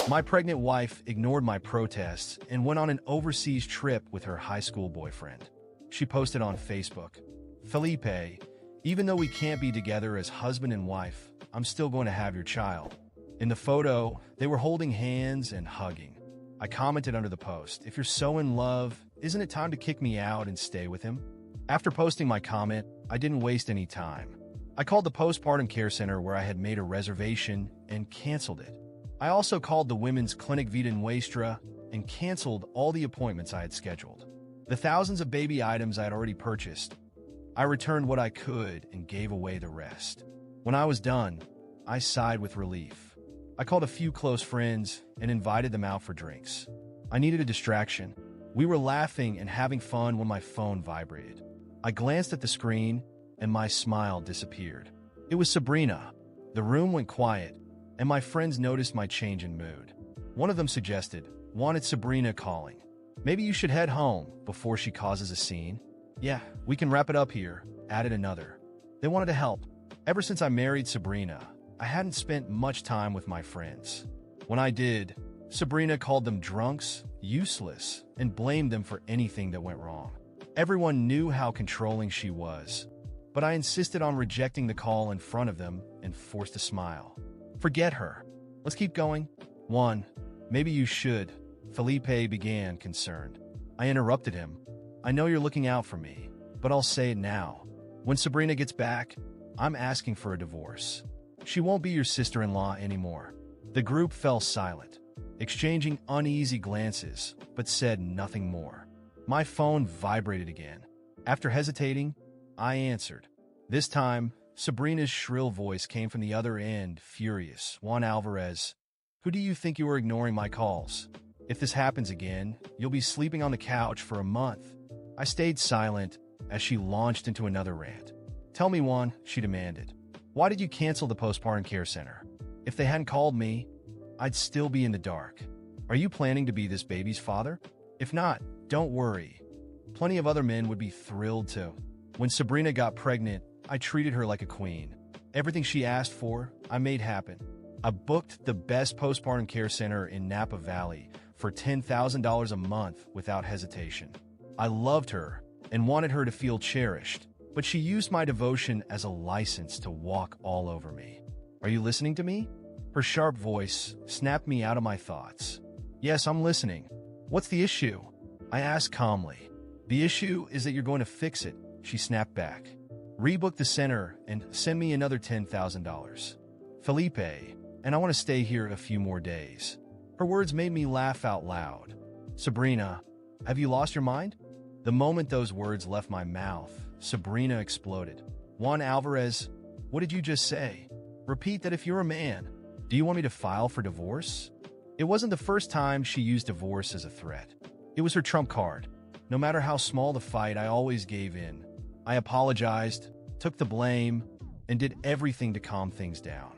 My pregnant wife ignored my protests and went on an overseas trip with her high school boyfriend. She posted on Facebook, "Felipe, even though we can't be together as husband and wife, I'm still going to have your child." In the photo, they were holding hands and hugging. I commented under the post, "If you're so in love, isn't it time to kick me out and stay with him?" After posting my comment, I didn't waste any time. I called the postpartum care center where I had made a reservation and canceled it. I also called the Women's Clinic Vida Nuestra and canceled all the appointments I had scheduled. The thousands of baby items I had already purchased, I returned what I could and gave away the rest. When I was done, I sighed with relief. I called a few close friends and invited them out for drinks. I needed a distraction. We were laughing and having fun when my phone vibrated. I glanced at the screen and my smile disappeared. It was Sabrina. The room went quiet, and my friends noticed my change in mood. One of them suggested, "Wanted Sabrina calling. Maybe you should head home before she causes a scene." "Yeah, we can wrap it up here," added another. They wanted to help. Ever since I married Sabrina, I hadn't spent much time with my friends. When I did, Sabrina called them drunks, useless, and blamed them for anything that went wrong. Everyone knew how controlling she was, but I insisted on rejecting the call in front of them and forced a smile. "Forget her. Let's keep going." "One, maybe you should," Felipe began, concerned. I interrupted him. "I know you're looking out for me, but I'll say it now. When Sabrina gets back, I'm asking for a divorce. She won't be your sister-in-law anymore." The group fell silent, exchanging uneasy glances, but said nothing more. My phone vibrated again. After hesitating, I answered. This time, Sabrina's shrill voice came from the other end, furious. "Juan Alvarez, who do you think you are ignoring my calls? If this happens again, you'll be sleeping on the couch for a month." I stayed silent as she launched into another rant. "Tell me, Juan," she demanded. "Why did you cancel the postpartum care center? If they hadn't called me, I'd still be in the dark. Are you planning to be this baby's father? If not, don't worry. Plenty of other men would be thrilled to." When Sabrina got pregnant, I treated her like a queen. Everything she asked for, I made happen. I booked the best postpartum care center in Napa Valley for $10,000 a month without hesitation. I loved her and wanted her to feel cherished, but she used my devotion as a license to walk all over me. "Are you listening to me?" Her sharp voice snapped me out of my thoughts. "Yes, I'm listening. What's the issue?" I asked calmly. "The issue is that you're going to fix it," she snapped back. "Rebook the center and send me another $10,000. Felipe, and I want to stay here a few more days." Her words made me laugh out loud. "Sabrina, have you lost your mind?" The moment those words left my mouth, Sabrina exploded. "Juan Alvarez, what did you just say? Repeat that if you're a man. Do you want me to file for divorce?" It wasn't the first time she used divorce as a threat. It was her trump card. No matter how small the fight, I always gave in. I apologized, took the blame, and did everything to calm things down.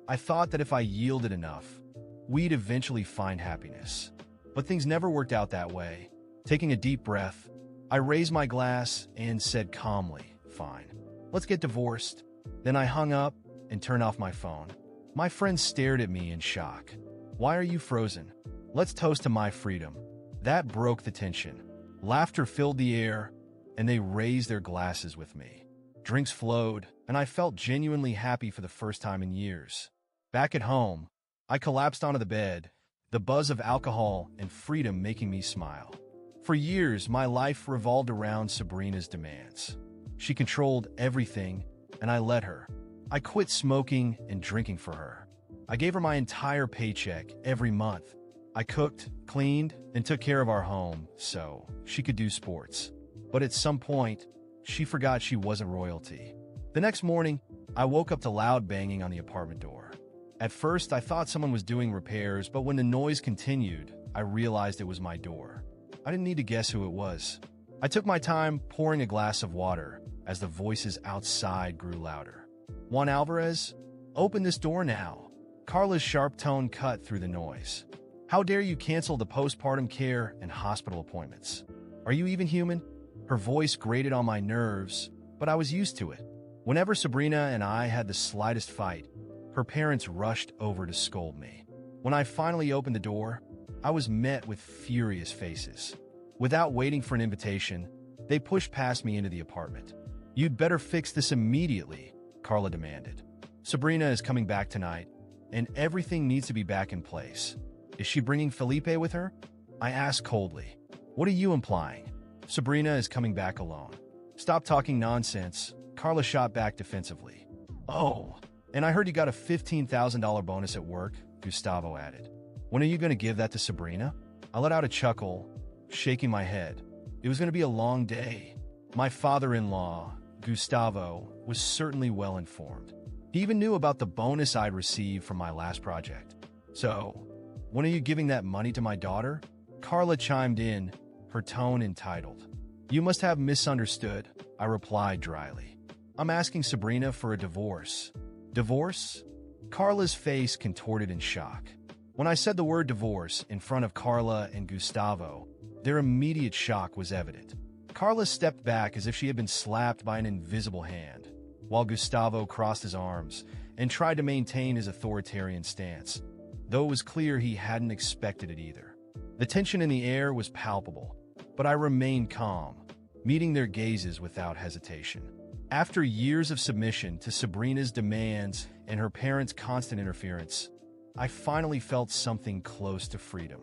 I thought that if I yielded enough, we'd eventually find happiness. But things never worked out that way. Taking a deep breath, I raised my glass and said calmly, "Fine, let's get divorced." Then I hung up and turned off my phone. My friends stared at me in shock. "Why are you frozen? Let's toast to my freedom." That broke the tension. Laughter filled the air, and they raised their glasses with me. Drinks flowed, and I felt genuinely happy for the first time in years. Back at home, I collapsed onto the bed, the buzz of alcohol and freedom making me smile. For years, my life revolved around Sabrina's demands. She controlled everything, and I let her. I quit smoking and drinking for her. I gave her my entire paycheck every month. I cooked, cleaned, and took care of our home so she could do sports. But at some point, she forgot she wasn't royalty. The next morning, I woke up to loud banging on the apartment door. At first, I thought someone was doing repairs, but when the noise continued, I realized it was my door. I didn't need to guess who it was. I took my time pouring a glass of water as the voices outside grew louder. "Juan Alvarez, open this door now." Carla's sharp tone cut through the noise. "How dare you cancel the postpartum care and hospital appointments? Are you even human?" Her voice grated on my nerves, but I was used to it. Whenever Sabrina and I had the slightest fight, her parents rushed over to scold me. When I finally opened the door, I was met with furious faces. Without waiting for an invitation, they pushed past me into the apartment. "You'd better fix this immediately," Carla demanded. "Sabrina is coming back tonight, and everything needs to be back in place. Is she bringing Felipe with her?" I asked coldly. "What are you implying?" "Sabrina is coming back alone." "Stop talking nonsense," Carla shot back defensively. "Oh, and I heard you got a $15,000 bonus at work," Gustavo added. "When are you going to give that to Sabrina?" I let out a chuckle, shaking my head. It was going to be a long day. My father-in-law, Gustavo, was certainly well informed. He even knew about the bonus I'd received from my last project. "So, when are you giving that money to my daughter?" Carla chimed in, her tone entitled. "You must have misunderstood," I replied dryly. "I'm asking Sabrina for a divorce." "Divorce?" Carla's face contorted in shock. When I said the word divorce in front of Carla and Gustavo, their immediate shock was evident. Carla stepped back as if she had been slapped by an invisible hand, while Gustavo crossed his arms and tried to maintain his authoritarian stance, though it was clear he hadn't expected it either. The tension in the air was palpable, but I remained calm, meeting their gazes without hesitation. After years of submission to Sabrina's demands and her parents' constant interference, I finally felt something close to freedom.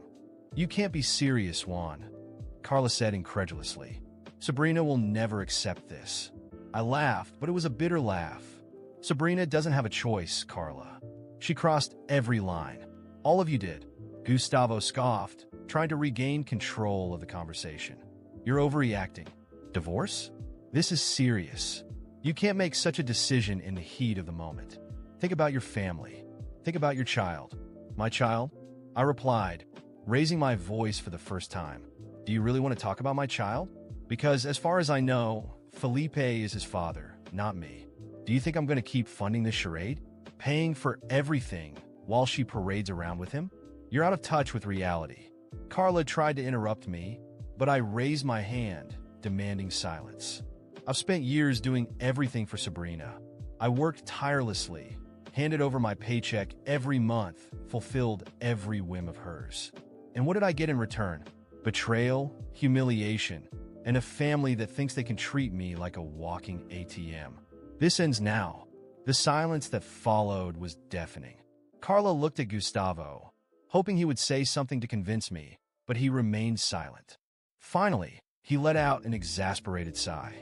"You can't be serious, Juan," Carla said incredulously. "Sabrina will never accept this." I laughed, but it was a bitter laugh. "Sabrina doesn't have a choice, Carla. She crossed every line. All of you did." Gustavo scoffed, trying to regain control of the conversation. "You're overreacting. Divorce? This is serious. You can't make such a decision in the heat of the moment. Think about your family. Think about your child." "My child?" I replied, raising my voice for the first time. "Do you really want to talk about my child? Because as far as I know, Felipe is his father, not me. Do you think I'm going to keep funding this charade? Paying for everything while she parades around with him? You're out of touch with reality." Carla tried to interrupt me, but I raised my hand, demanding silence. "I've spent years doing everything for Sabrina. I worked tirelessly, handed over my paycheck every month, fulfilled every whim of hers. And what did I get in return? Betrayal, humiliation, and a family that thinks they can treat me like a walking ATM. This ends now." The silence that followed was deafening. Carla looked at Gustavo, hoping he would say something to convince me, but he remained silent. Finally, he let out an exasperated sigh.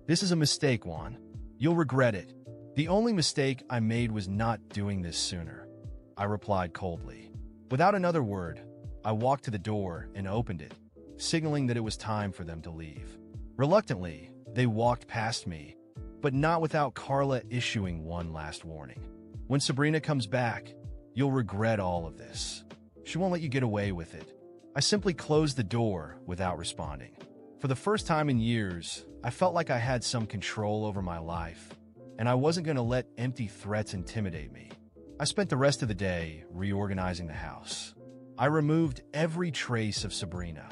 "This is a mistake, Juan. You'll regret it. The only mistake I made was not doing this sooner," I replied coldly. Without another word, I walked to the door and opened it, signaling that it was time for them to leave. Reluctantly, they walked past me, but not without Carla issuing one last warning. "When Sabrina comes back, you'll regret all of this. She won't let you get away with it." I simply closed the door without responding. For the first time in years, I felt like I had some control over my life, and I wasn't going to let empty threats intimidate me. I spent the rest of the day reorganizing the house. I removed every trace of Sabrina.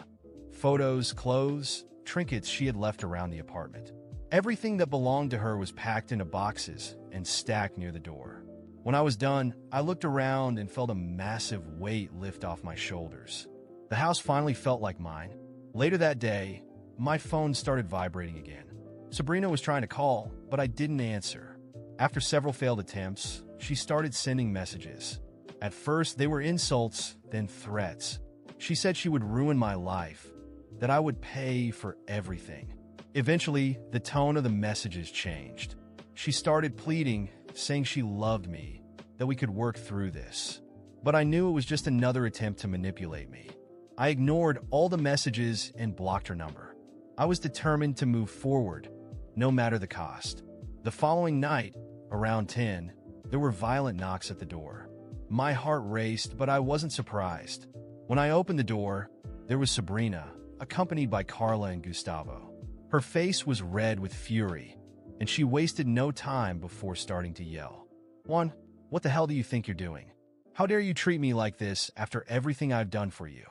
Photos, clothes, trinkets she had left around the apartment. Everything that belonged to her was packed into boxes and stacked near the door. When I was done, I looked around and felt a massive weight lift off my shoulders. The house finally felt like mine. Later that day, my phone started vibrating again. Sabrina was trying to call, but I didn't answer. After several failed attempts, she started sending messages. At first, they were insults, then threats. She said she would ruin my life, that I would pay for everything. Eventually, the tone of the messages changed. She started pleading, saying she loved me, that we could work through this. But I knew it was just another attempt to manipulate me. I ignored all the messages and blocked her number. I was determined to move forward, no matter the cost. The following night, around 10, there were violent knocks at the door. My heart raced, but I wasn't surprised. When I opened the door, there was Sabrina, accompanied by Carla and Gustavo. Her face was red with fury, and she wasted no time before starting to yell. "Juan, what the hell do you think you're doing? How dare you treat me like this after everything I've done for you?"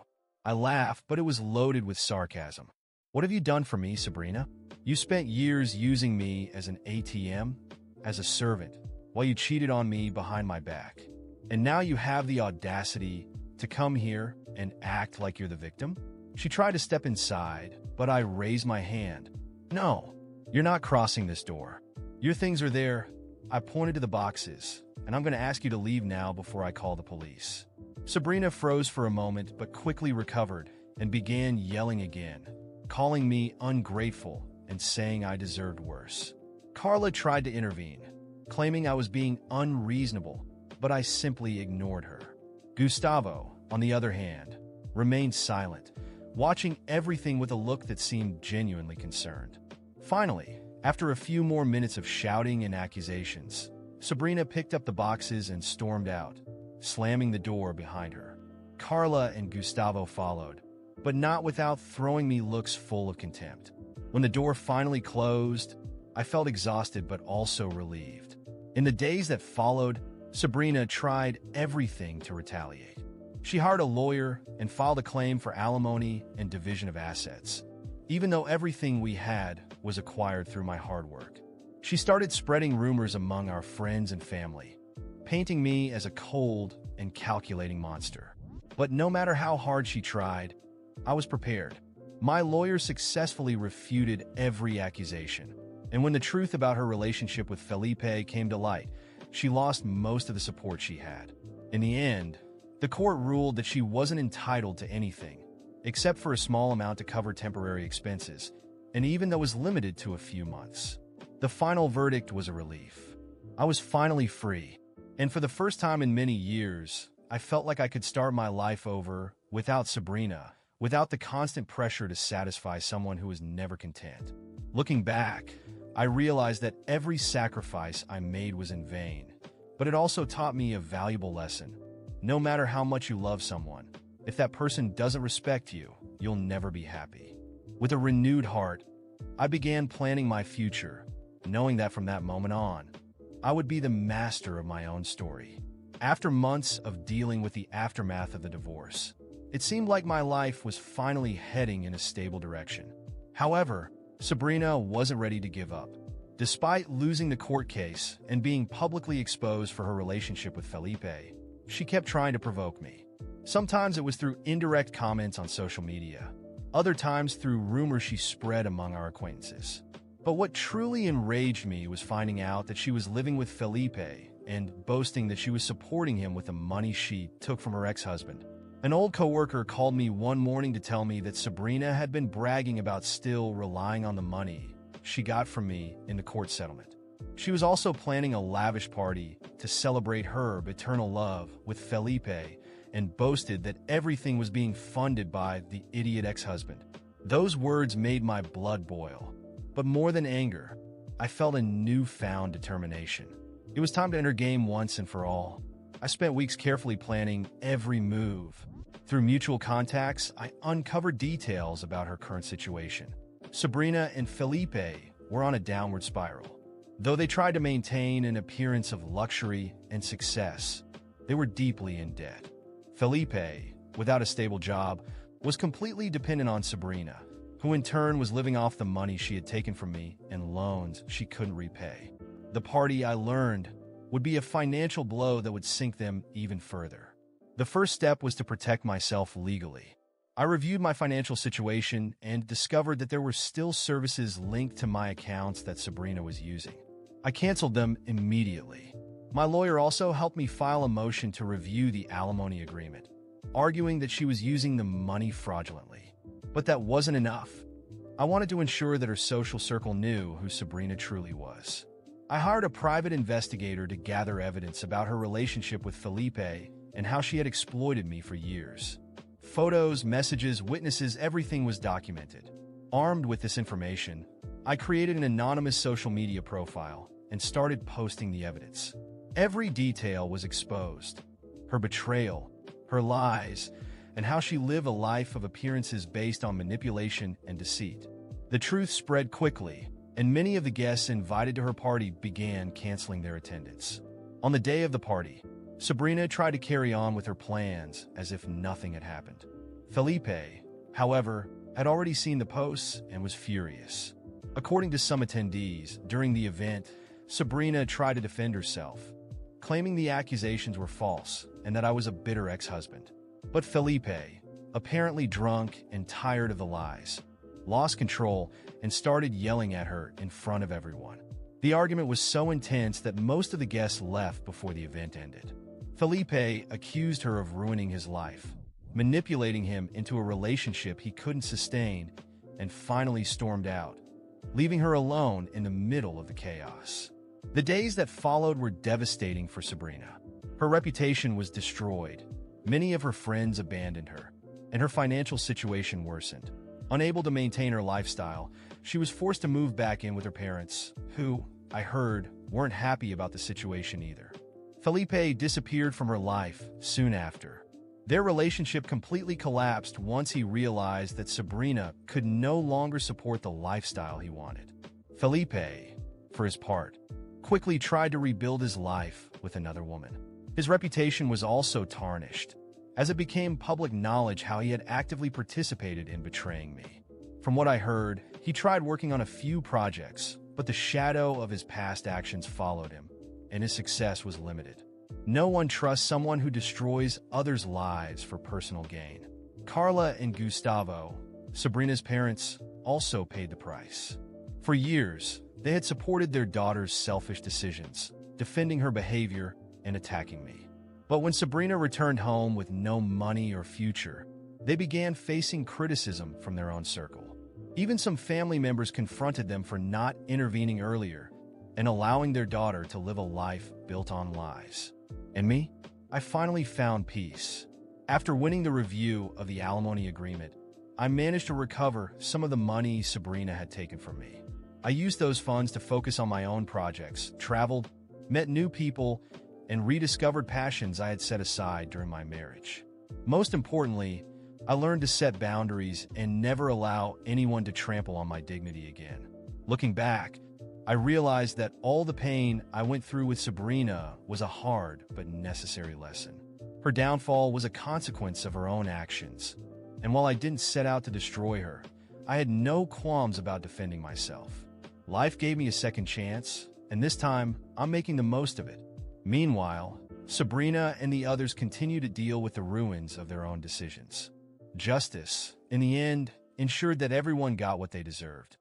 I laughed, but it was loaded with sarcasm. "What have you done for me, Sabrina? You spent years using me as an ATM, as a servant, while you cheated on me behind my back. And now you have the audacity to come here and act like you're the victim? She tried to step inside, but I raised my hand. No, you're not crossing this door. Your things are there. I pointed to the boxes, and I'm going to ask you to leave now before I call the police. Sabrina froze for a moment, but quickly recovered and began yelling again, calling me ungrateful and saying I deserved worse. Carla tried to intervene, claiming I was being unreasonable, but I simply ignored her. Gustavo, on the other hand, remained silent, watching everything with a look that seemed genuinely concerned. Finally, after a few more minutes of shouting and accusations, Sabrina picked up the boxes and stormed out, slamming the door behind her. Carla and Gustavo followed, but not without throwing me looks full of contempt. When the door finally closed, I felt exhausted but also relieved. In the days that followed, Sabrina tried everything to retaliate. She hired a lawyer and filed a claim for alimony and division of assets, even though everything we had was acquired through my hard work. She started spreading rumors among our friends and family, painting me as a cold and calculating monster. But no matter how hard she tried, I was prepared. My lawyer successfully refuted every accusation, and when the truth about her relationship with Felipe came to light, she lost most of the support she had. In the end, the court ruled that she wasn't entitled to anything, except for a small amount to cover temporary expenses, and even though it was limited to a few months. The final verdict was a relief. I was finally free, and for the first time in many years, I felt like I could start my life over without Sabrina, without the constant pressure to satisfy someone who was never content. Looking back, I realized that every sacrifice I made was in vain, but it also taught me a valuable lesson. No matter how much you love someone, if that person doesn't respect you, you'll never be happy. With a renewed heart, I began planning my future, knowing that from that moment on, I would be the master of my own story. After months of dealing with the aftermath of the divorce, it seemed like my life was finally heading in a stable direction. However, Sabrina wasn't ready to give up. Despite losing the court case and being publicly exposed for her relationship with Felipe, she kept trying to provoke me. Sometimes it was through indirect comments on social media, other times through rumors she spread among our acquaintances. But what truly enraged me was finding out that she was living with Felipe and boasting that she was supporting him with the money she took from her ex-husband. An old coworker called me one morning to tell me that Sabrina had been bragging about still relying on the money she got from me in the court settlement. She was also planning a lavish party to celebrate her eternal love with Felipe and boasted that everything was being funded by the idiot ex-husband. Those words made my blood boil. But more than anger, I felt a newfound determination. It was time to enter game once and for all. I spent weeks carefully planning every move. Through mutual contacts, I uncovered details about her current situation. Sabrina and Felipe were on a downward spiral. Though they tried to maintain an appearance of luxury and success, they were deeply in debt. Felipe, without a stable job, was completely dependent on Sabrina, who in turn was living off the money she had taken from me and loans she couldn't repay. The party, I learned, would be a financial blow that would sink them even further. The first step was to protect myself legally. I reviewed my financial situation and discovered that there were still services linked to my accounts that Sabrina was using. I canceled them immediately. My lawyer also helped me file a motion to review the alimony agreement, arguing that she was using the money fraudulently. But that wasn't enough. I wanted to ensure that her social circle knew who Sabrina truly was. I hired a private investigator to gather evidence about her relationship with Felipe and how she had exploited me for years. Photos, messages, witnesses, everything was documented. Armed with this information, I created an anonymous social media profile and started posting the evidence. Every detail was exposed: her betrayal, her lies, and how she lived a life of appearances based on manipulation and deceit. The truth spread quickly, and many of the guests invited to her party began canceling their attendance. On the day of the party, Sabrina tried to carry on with her plans as if nothing had happened. Felipe, however, had already seen the posts and was furious. According to some attendees, during the event, Sabrina tried to defend herself, claiming the accusations were false and that I was a bitter ex-husband. But Felipe, apparently drunk and tired of the lies, lost control and started yelling at her in front of everyone. The argument was so intense that most of the guests left before the event ended. Felipe accused her of ruining his life, manipulating him into a relationship he couldn't sustain, and finally stormed out, leaving her alone in the middle of the chaos. The days that followed were devastating for Sabrina. Her reputation was destroyed, many of her friends abandoned her, and her financial situation worsened. Unable to maintain her lifestyle, she was forced to move back in with her parents, who, I heard, weren't happy about the situation either. Felipe disappeared from her life soon after. Their relationship completely collapsed once he realized that Sabrina could no longer support the lifestyle he wanted. Felipe, for his part, quickly tried to rebuild his life with another woman. His reputation was also tarnished, as it became public knowledge how he had actively participated in betraying me. From what I heard, he tried working on a few projects, but the shadow of his past actions followed him, and his success was limited. No one trusts someone who destroys others' lives for personal gain. Carla and Gustavo, Sabrina's parents, also paid the price. For years, they had supported their daughter's selfish decisions, defending her behavior and attacking me. But when Sabrina returned home with no money or future, they began facing criticism from their own circle. Even some family members confronted them for not intervening earlier and allowing their daughter to live a life built on lies. And me? I finally found peace. After winning the review of the alimony agreement, I managed to recover some of the money Sabrina had taken from me. I used those funds to focus on my own projects, traveled, met new people, and rediscovered passions I had set aside during my marriage. Most importantly, I learned to set boundaries and never allow anyone to trample on my dignity again. Looking back, I realized that all the pain I went through with Sabrina was a hard but necessary lesson. Her downfall was a consequence of her own actions, and while I didn't set out to destroy her, I had no qualms about defending myself. Life gave me a second chance, and this time, I'm making the most of it. Meanwhile, Sabrina and the others continue to deal with the ruins of their own decisions. Justice, in the end, ensured that everyone got what they deserved.